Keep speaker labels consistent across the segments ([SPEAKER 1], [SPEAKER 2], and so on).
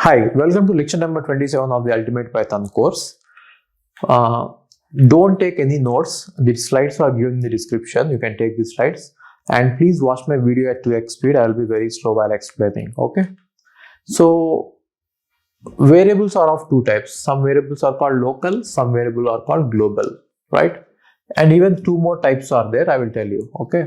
[SPEAKER 1] Hi, welcome to lecture number 27 of the Ultimate Python course. Don't take any notes. The slides are given in the description. You can take the slides. And please watch my video at 2x speed. I will be very slow while explaining. Okay. So, variables are of two types. Some variables are called local, some variables are called global, right? And even two more types are there. I will tell you. Okay.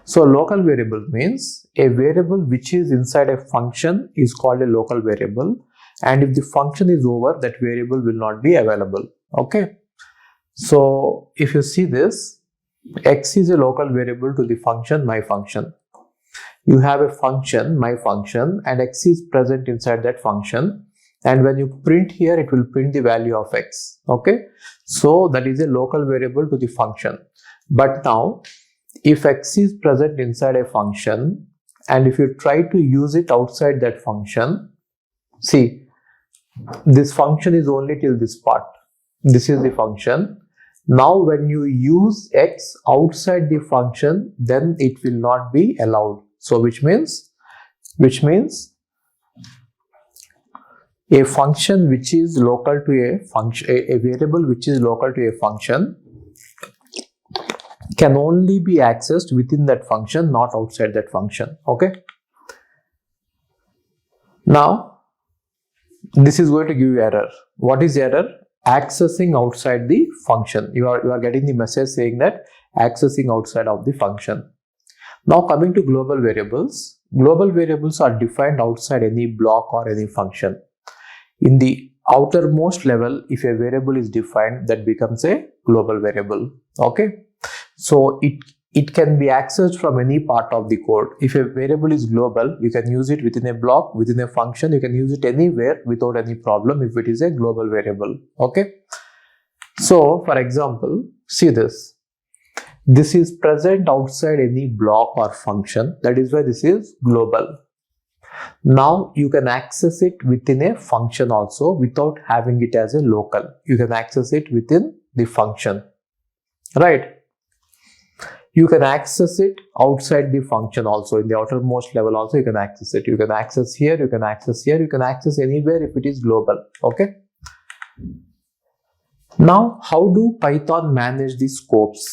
[SPEAKER 1] So local variable means a variable which is inside a function is called a local variable, and if the function is over, that variable will not be available. Okay. So if you see this, x is a local variable to the function my function. You have a function my function and x is present inside that function, and when you print here it will print the value of x. Okay. So that is a local variable to the function. But now if x is present inside a function and if you try to use it outside that function, see, this function is only till this part. This is the function. Now when you use x outside the function, then it will not be allowed. So which means a function which is local to a function, a variable which is local to a function can only be accessed within that function, not outside that function. Okay. Now, this is going to give you error. What is error? Accessing outside the function. You are getting the message saying that accessing outside of the function. Now coming to global variables. Global variables are defined outside any block or any function. In the outermost level, if a variable is defined, that becomes a global variable. Okay. So it can be accessed from any part of the code. If a variable is global, you can use it within a block, within a function, you can use it anywhere without any problem if it is a global variable. Okay. So for example, see this. This is present outside any block or function. That is why this is global. Now you can access it within a function also without having it as a local. You can access it within the function. Right. You can access it outside the function also. In the outermost level also you can access it. You can access here, you can access here, you can access anywhere if it is global. Okay. Now how do Python manage the scopes?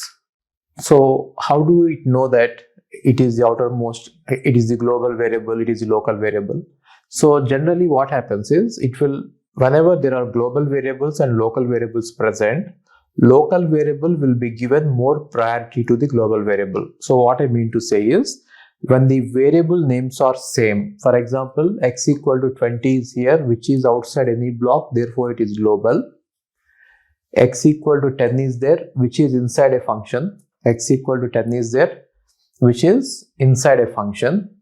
[SPEAKER 1] So how do it know that it is the outermost, it is the global variable, it is the local variable? So generally what happens is, it will, whenever there are global variables and local variables present, local variable will be given more priority to the global variable. So what I mean to say is, when the variable names are same, for example, x equal to 20 is here, which is outside any block, therefore it is global. X equal to 10 is there, which is inside a function. X equal to 10 is there, which is inside a function.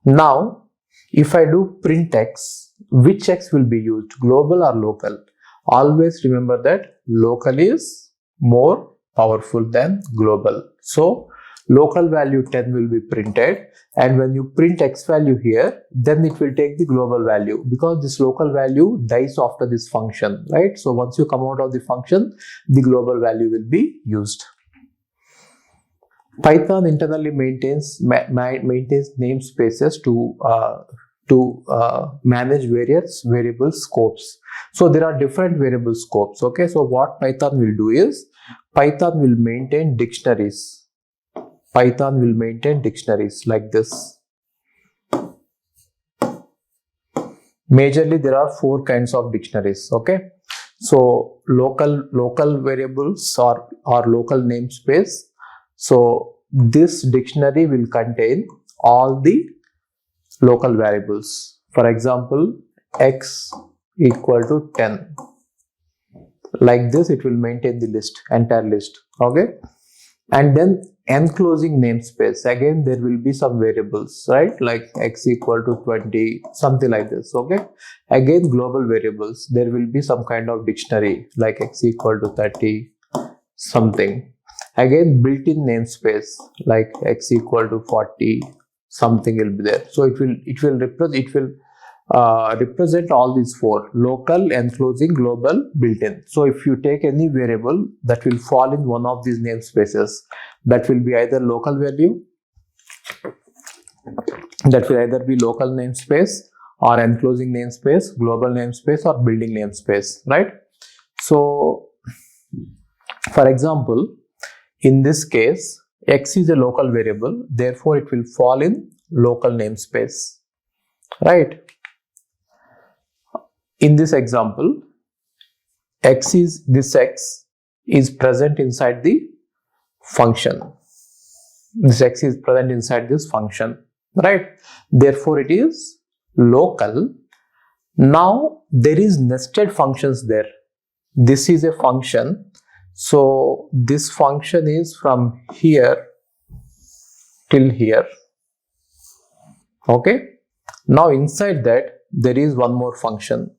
[SPEAKER 1] Now, if I do print x, which x will be used, global or local? Always remember that local is more powerful than global. So local value 10 will be printed, and when you print x value here, then it will take the global value, because this local value dies after this function, right? So once you come out of the function, the global value will be used. Python internally maintains namespaces to manage various variable scopes. So there are different variable scopes. Okay, so what Python will do is, Python will maintain dictionaries. Python will maintain dictionaries like this. Majorly there are 4 kinds of dictionaries. Okay, so local variables or local namespace. So this dictionary will contain all the local variables. For example, x equal to 10. Like this, it will maintain the list, entire list. Okay, and then enclosing namespace, again there will be some variables, right? Like x equal to 20, something like this. Okay, again global variables, there will be some kind of dictionary like x equal to 30 something. Again built-in namespace like x equal to 40 something will be there. So it will represent all these 4: local, enclosing, global, built-in. So if you take any variable that will fall in one of these namespaces, that will be either local value, that will either be local namespace, or enclosing namespace, global namespace, or building namespace, right? So for example, in this case, X is a local variable, therefore it will fall in local namespace, right? In this example, X is present inside the function. This X is present inside this function, right? Therefore it is local. Now there is nested functions there. This is a function, so this function is from here till here, okay? Now inside that there is one more function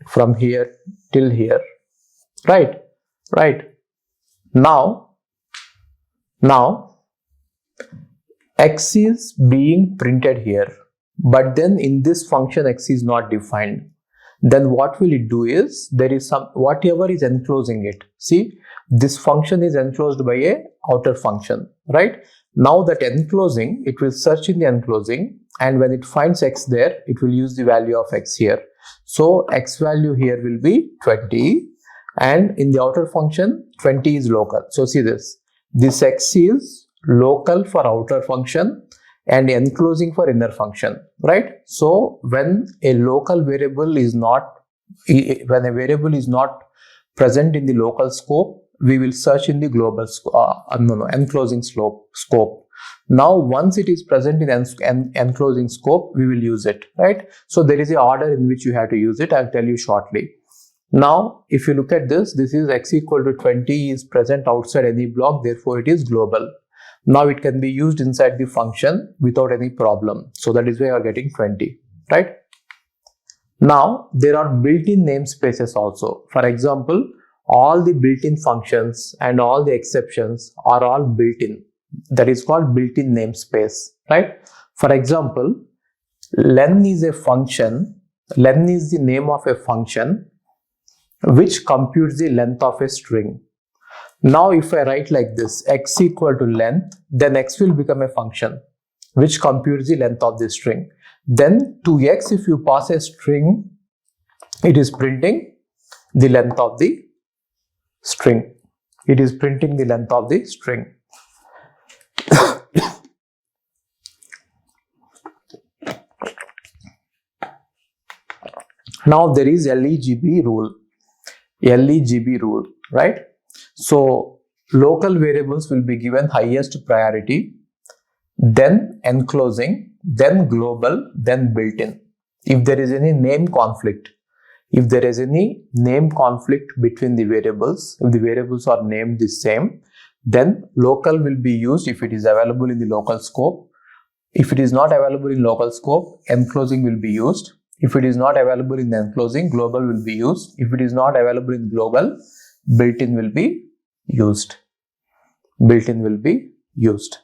[SPEAKER 1] from here till here, right? Now X is being printed here, but then in this function X is not defined. Then what will it do is, there is some, whatever is enclosing it, see, this function is enclosed by a outer function, right? Now that enclosing, it will search in the enclosing, and when it finds X there, it will use the value of X here. So X value here will be 20, and in the outer function 20 is local. So see this X is local for outer function and enclosing for inner function, right? So when a local variable is not, when a variable is not present in the local scope, we will search in the global enclosing scope. Now once it is present in enclosing scope, we will use it, right? So there is a order in which you have to use it. I'll tell you shortly. Now if you look at this is X equal to 20 is present outside any block, therefore it is global. Now it can be used inside the function without any problem. So that is why you are getting 20, right? Now there are built-in namespaces also. For example, all the built-in functions and all the exceptions are all built-in. That is called built-in namespace, right? For example, len is a function. Len is the name of a function which computes the length of a string. Now if I write like this, X equal to length, then X will become a function which computes the length of the string. Then to X, if you pass a string, it is printing the length of the string. It is printing the length of the string. Now there is LEGB rule. LEGB rule, right? So local variables will be given highest priority, then enclosing, then global, then built-in. If there is any name conflict, between the variables, if the variables are named the same, then local will be used if it is available in the local scope. If it is not available in local scope, enclosing will be used. If it is not available in the enclosing, global will be used. If it is not available in global, built-in will be used. Built-in will be used.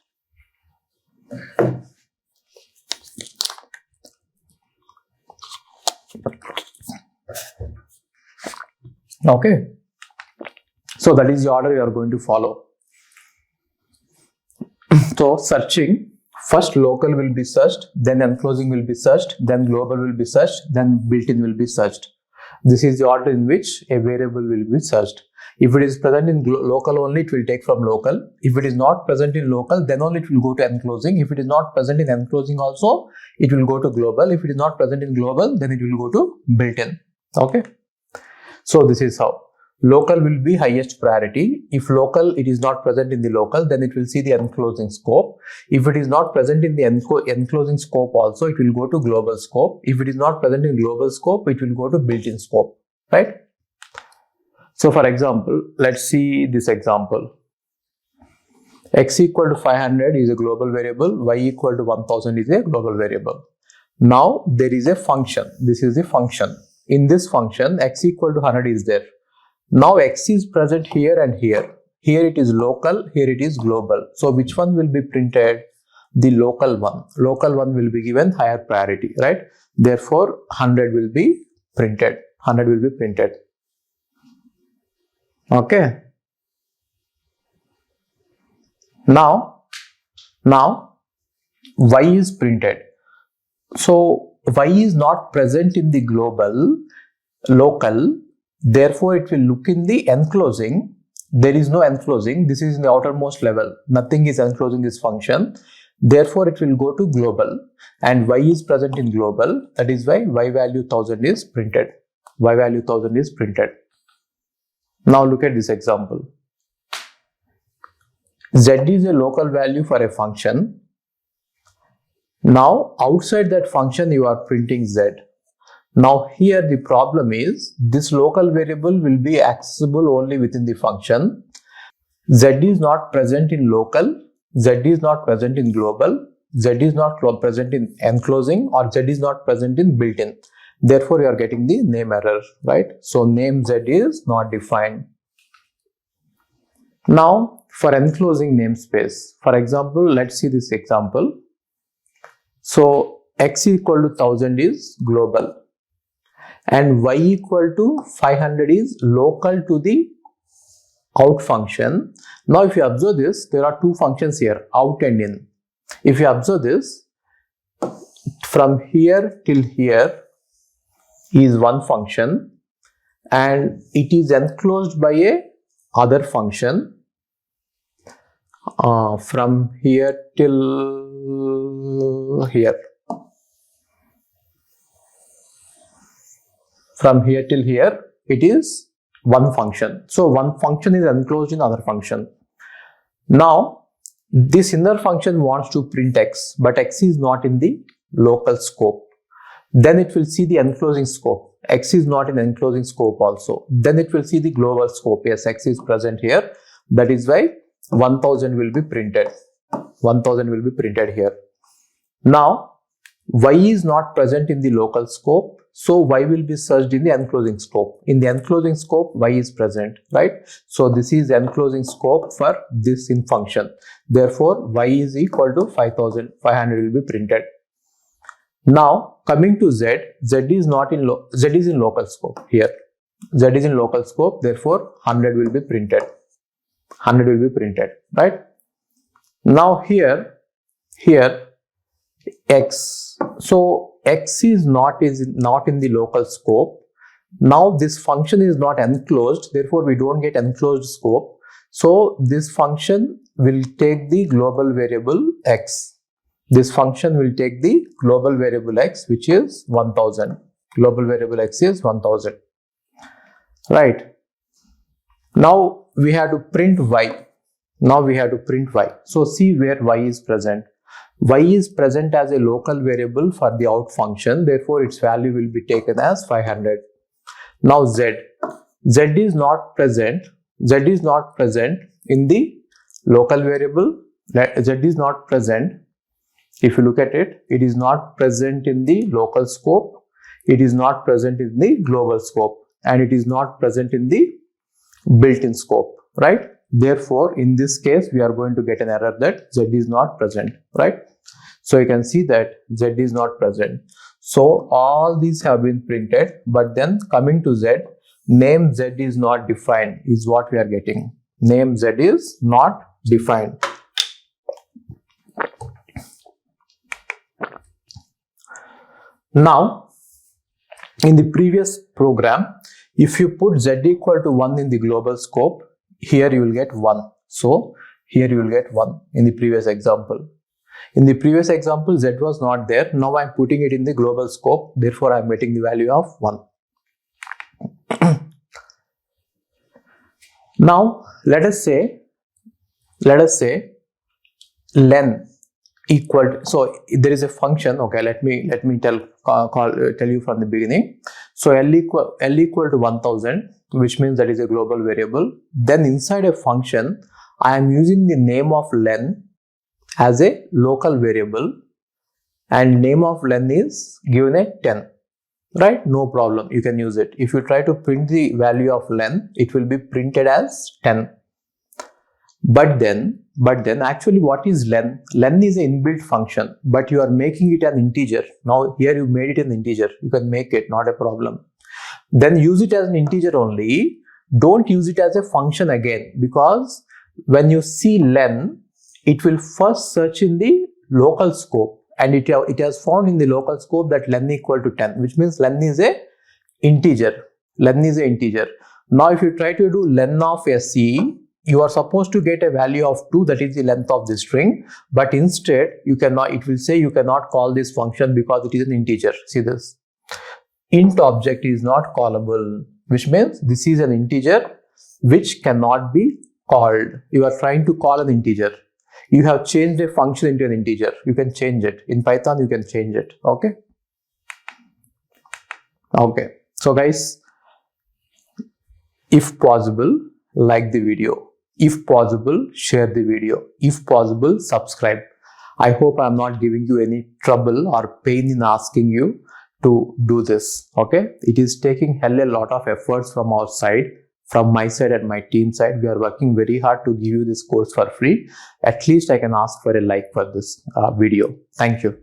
[SPEAKER 1] Okay. So that is the order you are going to follow. So searching, first local will be searched, then enclosing will be searched, then global will be searched, then built-in will be searched. This is the order in which a variable will be searched. If it is present in local only, it will take from local. If it is not present in local, then only it will go to enclosing. If it is not present in enclosing also, it will go to global. If it is not present in global, then it will go to built-in. Okay. So this is how. Local will be highest priority. If local, it is not present in the local, then it will see the enclosing scope. If it is not present in the enclosing scope also, it will go to global scope. If it is not present in global scope, it will go to built-in scope, right? So for example, let's see this example. X equal to 500 is a global variable, Y equal to 1000 is a global variable. Now there is a function. This is the function. In this function, X equal to 100 is there. Now X is present here and here. Here it is local, here it is global. So which one will be printed? The local one. Local one will be given higher priority, right? Therefore 100 will be printed. 100 will be printed. Okay. Now Y is printed. So y is not present in the local, therefore it will look in the enclosing. There is no enclosing. This is in the outermost level. Nothing is enclosing this function. Therefore, it will go to global, and y is present in global. That is why y value 1000 is printed. Y value 1000 is printed. Now look at this example. Z is a local value for a function. Now outside that function you are printing Z. Now here the problem is this local variable will be accessible only within the function. Z is not present in local, Z is not present in global, Z is not present in enclosing, or Z is not present in built-in. Therefore you are getting the name error, right? So name Z is not defined. Now for enclosing namespace, for example, let's see this example. So x equal to 1000 is global and y equal to 500 is local to the out function. Now if you observe this, there are two functions here, out and in. If you observe this, from here till here is one function and it is enclosed by a other function. From here till here. From here till here, it is one function. So one function is enclosed in other function. Now this inner function wants to print x, but x is not in the local scope. Then it will see the enclosing scope. X is not in enclosing scope also. Then it will see the global scope. Yes, x is present here. That is why 1000 will be printed. 1000 will be printed here. Now y is not present in the local scope, so y will be searched in the enclosing scope. In the enclosing scope, y is present, right? So this is enclosing scope for this in function. Therefore y is equal to 500 will be printed. Now coming to z, z is in local scope here. Z is in local scope, therefore 100 will be printed. 100 will be printed, right? Now here x, so x is not in the local scope. Now this function is not enclosed, therefore we don't get enclosed scope. So this function will take the global variable x. This function will take the global variable x, which is 1000. Global variable x is 1000, right? Now we have to print y. So see where y is present. Y is present as a local variable for the out function, therefore its value will be taken as 500. Now z is not present. Z is not present in the local variable. Z is not present. If you look at it, it is not present in the local scope. It is not present in the global scope, and it is not present in the built-in scope, right? Therefore, in this case, we are going to get an error that Z is not present, right? So you can see that Z is not present. So all these have been printed, but then coming to Z, name Z is not defined is what we are getting. Name Z is not defined. Now, in the previous program, if you put Z equal to 1 in the global scope, here you will get 1. So here you will get 1 in the previous example. In the previous example, Z was not there. Now I am putting it in the global scope. Therefore, I am getting the value of 1. Now let us say len equal to, so there is a function. Okay, let me tell you from the beginning. So L equal to 1000, which means that is a global variable. Then inside a function, I am using the name of len as a local variable, and name of len is given at 10, right? No problem, you can use it. If you try to print the value of len, it will be printed as 10. But then actually what is len? Len is an inbuilt function, but you are making it an integer. Now here you made it an integer. You can make it, not a problem. Then use it as an integer only. Don't use it as a function again, because when you see len, it will first search in the local scope and it has found in the local scope that len equal to 10, which means len is a integer. Len is a integer. Now if you try to do len of SE, you are supposed to get a value of 2, that is the length of the string, but instead you cannot, it will say you cannot call this function because it is an integer. See this, int object is not callable, which means this is an integer which cannot be called. You are trying to call an integer. You have changed a function into an integer. You can change it. In Python, you can change it. Okay. Okay. So guys, if possible, like the video. If possible, share the video. If possible, subscribe. I hope I'm not giving you any trouble or pain in asking you to do this. Okay. It is taking hell a lot of efforts from our side, from my side and my team side. We are working very hard to give you this course for free. At least I can ask for a like for this video. Thank you.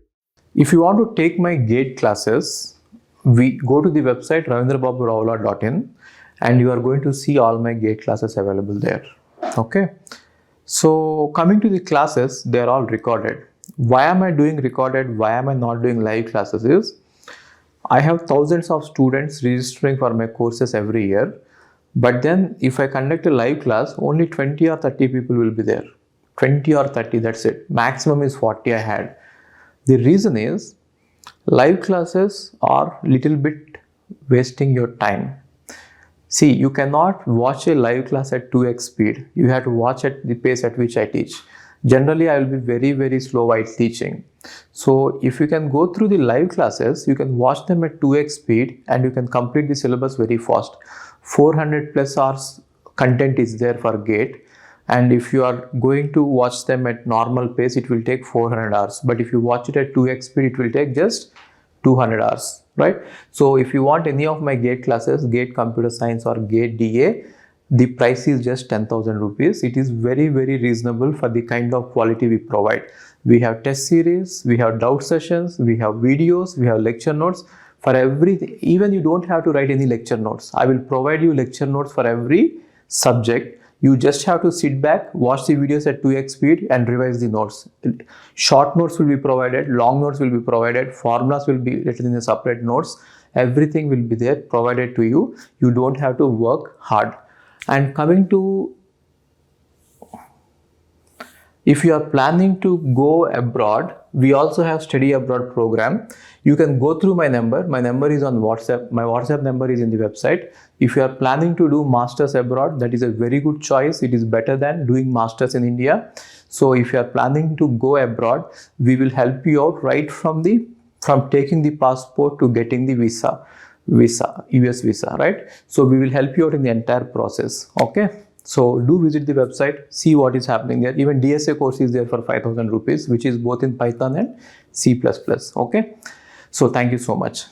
[SPEAKER 1] If you want to take my GATE classes, we go to the website ravindrababuravula.in and you are going to see all my GATE classes available there. Okay. So coming to the classes, they are all recorded. Why am I doing recorded? Why am I not doing live classes? Is I have thousands of students registering for my courses every year. But then if I conduct a live class, only 20 or 30 people will be there. 20 or 30, that's it. Maximum is 40 I had. The reason is live classes are little bit wasting your time. See, you cannot watch a live class at 2x speed. You have to watch at the pace at which I teach. Generally, I will be very, very slow while teaching. So if you can go through the live classes, you can watch them at 2x speed and you can complete the syllabus very fast. 400 plus hours content is there for GATE, and if you are going to watch them at normal pace, it will take 400 hours. But if you watch it at 2x speed, it will take just 200 hours, right? So if you want any of my GATE classes, GATE Computer Science or GATE DA, the price is just 10,000 rupees. It is very, very reasonable for the kind of quality we provide. We have test series, we have doubt sessions, we have videos, we have lecture notes. For everything, even you don't have to write any lecture notes. I will provide you lecture notes for every subject. You just have to sit back, watch the videos at 2x speed and revise the notes. Short notes will be provided, long notes will be provided, formulas will be written in a separate notes. Everything will be there provided to you. You don't have to work hard. And coming to, if you are planning to go abroad, we also have study abroad program. You can go through my number. My number is on WhatsApp. My WhatsApp number is in the website. If you are planning to do masters abroad, that is a very good choice. It is better than doing masters in India. So if you are planning to go abroad, we will help you out right from taking the passport to getting the visa, US visa, right? So we will help you out in the entire process. Okay. So do visit the website, see what is happening there. Even DSA course is there for 5,000 rupees, which is both in Python and C++. Okay. So thank you so much.